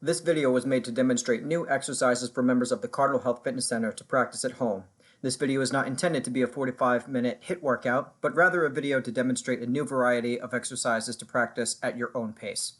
This video was made to demonstrate new exercises for members of the Cardinal Health Fitness Center to practice at home. This video is not intended to be a 45-minute HIIT workout, but rather a video to demonstrate a new variety of exercises to practice at your own pace.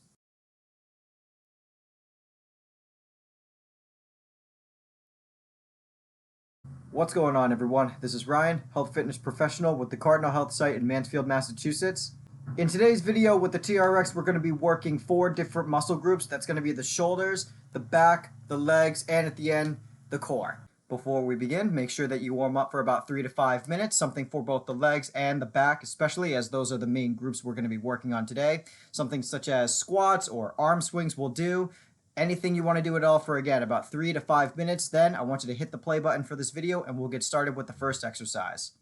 What's going on, everyone? This is Ryan, health fitness professional with the Cardinal Health site in Mansfield, Massachusetts. In today's video with the TRX, we're going to be working 4 different muscle groups. That's going to be the shoulders, the back, the legs, and at the end, the core. Before we begin, make sure that you warm up for about 3 to 5 minutes, something for both the legs and the back, especially as those are the main groups we're going to be working on today. Something such as squats or arm swings will do. Anything you want to do at all for, again, about 3 to 5 minutes. Then I want you to hit the play button for this video and we'll get started with the first exercise.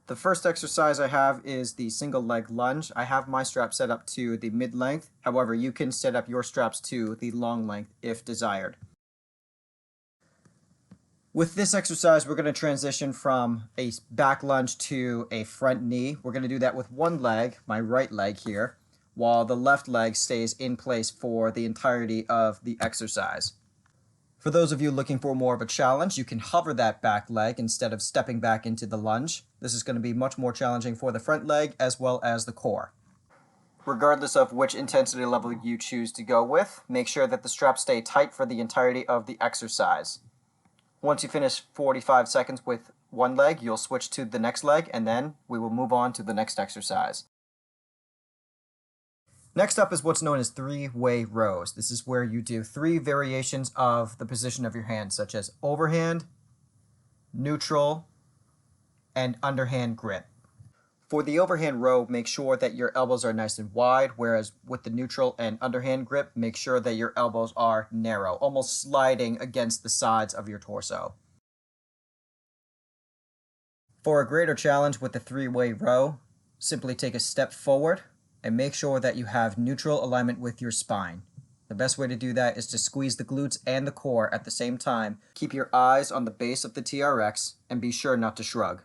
The first exercise I have is the single leg lunge. I have my strap set up to the mid length. However, you can set up your straps to the long length if desired. With this exercise, we're going to transition from a back lunge to a front knee. We're going to do that with one leg, my right leg here, while the left leg stays in place for the entirety of the exercise. For those of you looking for more of a challenge, you can hover that back leg instead of stepping back into the lunge. This is going to be much more challenging for the front leg as well as the core. Regardless of which intensity level you choose to go with, make sure that the straps stay tight for the entirety of the exercise. Once you finish 45 seconds with one leg, you'll switch to the next leg, and then we will move on to the next exercise. Next up is what's known as 3-way rows. This is where you do 3 variations of the position of your hand, such as overhand, neutral, and underhand grip. For the overhand row, make sure that your elbows are nice and wide, whereas with the neutral and underhand grip, make sure that your elbows are narrow, almost sliding against the sides of your torso. For a greater challenge with the 3-way row, simply take a step forward and make sure that you have neutral alignment with your spine. The best way to do that is to squeeze the glutes and the core at the same time. Keep your eyes on the base of the TRX and be sure not to shrug.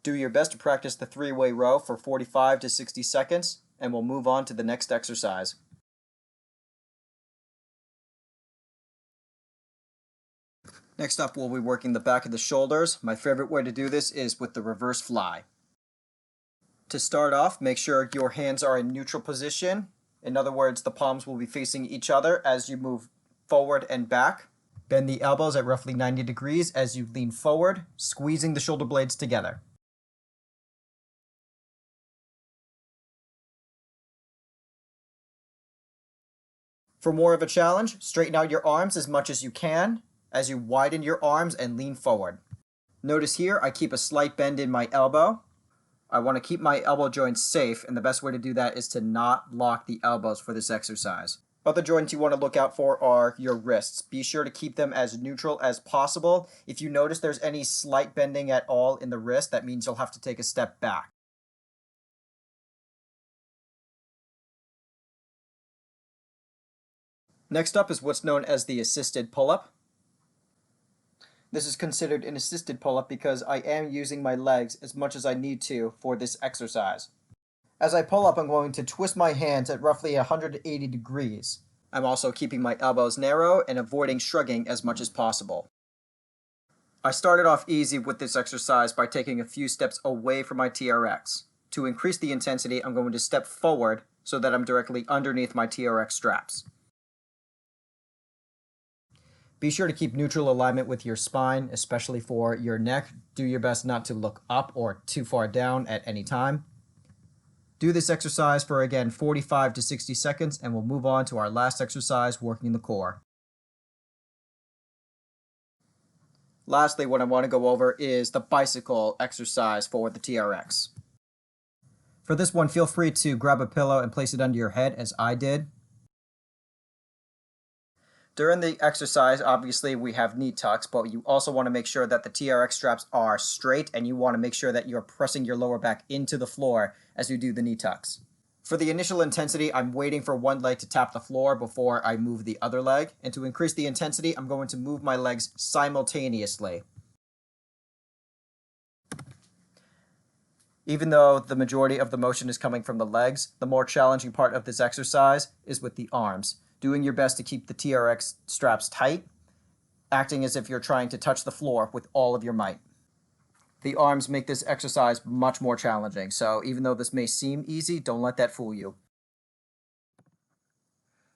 Do your best to practice the 3-way row for 45 to 60 seconds, and we'll move on to the next exercise. Next up, we'll be working the back of the shoulders. My favorite way to do this is with the reverse fly. To start off, make sure your hands are in neutral position. In other words, the palms will be facing each other as you move forward and back. Bend the elbows at roughly 90 degrees as you lean forward, squeezing the shoulder blades together. For more of a challenge, straighten out your arms as much as you can as you widen your arms and lean forward. Notice here I keep a slight bend in my elbow. I want to keep my elbow joints safe, and the best way to do that is to not lock the elbows for this exercise. Other joints you want to look out for are your wrists. Be sure to keep them as neutral as possible. If you notice there's any slight bending at all in the wrist, that means you'll have to take a step back. Next up is what's known as the assisted pull-up. This is considered an assisted pull-up because I am using my legs as much as I need to for this exercise. As I pull up, I'm going to twist my hands at roughly 180 degrees. I'm also keeping my elbows narrow and avoiding shrugging as much as possible. I started off easy with this exercise by taking a few steps away from my TRX. To increase the intensity, I'm going to step forward so that I'm directly underneath my TRX straps. Be sure to keep neutral alignment with your spine, especially for your neck. Do your best not to look up or too far down at any time. Do this exercise for, again, 45 to 60 seconds, and we'll move on to our last exercise, working the core. Lastly, what I want to go over is the bicycle exercise for the TRX. For this one, feel free to grab a pillow and place it under your head, as I did. During the exercise, obviously, we have knee tucks, but you also want to make sure that the TRX straps are straight, and you want to make sure that you're pressing your lower back into the floor as you do the knee tucks. For the initial intensity, I'm waiting for one leg to tap the floor before I move the other leg, and to increase the intensity, I'm going to move my legs simultaneously. Even though the majority of the motion is coming from the legs, the more challenging part of this exercise is with the arms. Doing your best to keep the TRX straps tight, acting as if you're trying to touch the floor with all of your might. The arms make this exercise much more challenging, so even though this may seem easy, don't let that fool you.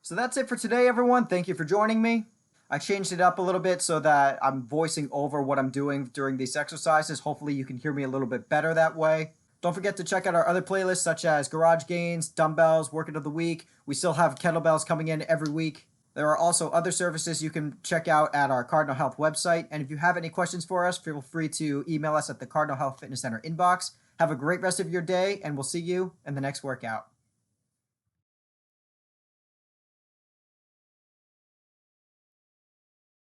So that's it for today, everyone. Thank you for joining me. I changed it up a little bit so that I'm voicing over what I'm doing during these exercises. Hopefully you can hear me a little bit better that way. Don't forget to check out our other playlists such as Garage Gains, Dumbbells, Workout of the Week. We still have kettlebells coming in every week. There are also other services you can check out at our Cardinal Health website. And if you have any questions for us, feel free to email us at the Cardinal Health Fitness Center inbox. Have a great rest of your day, and we'll see you in the next workout.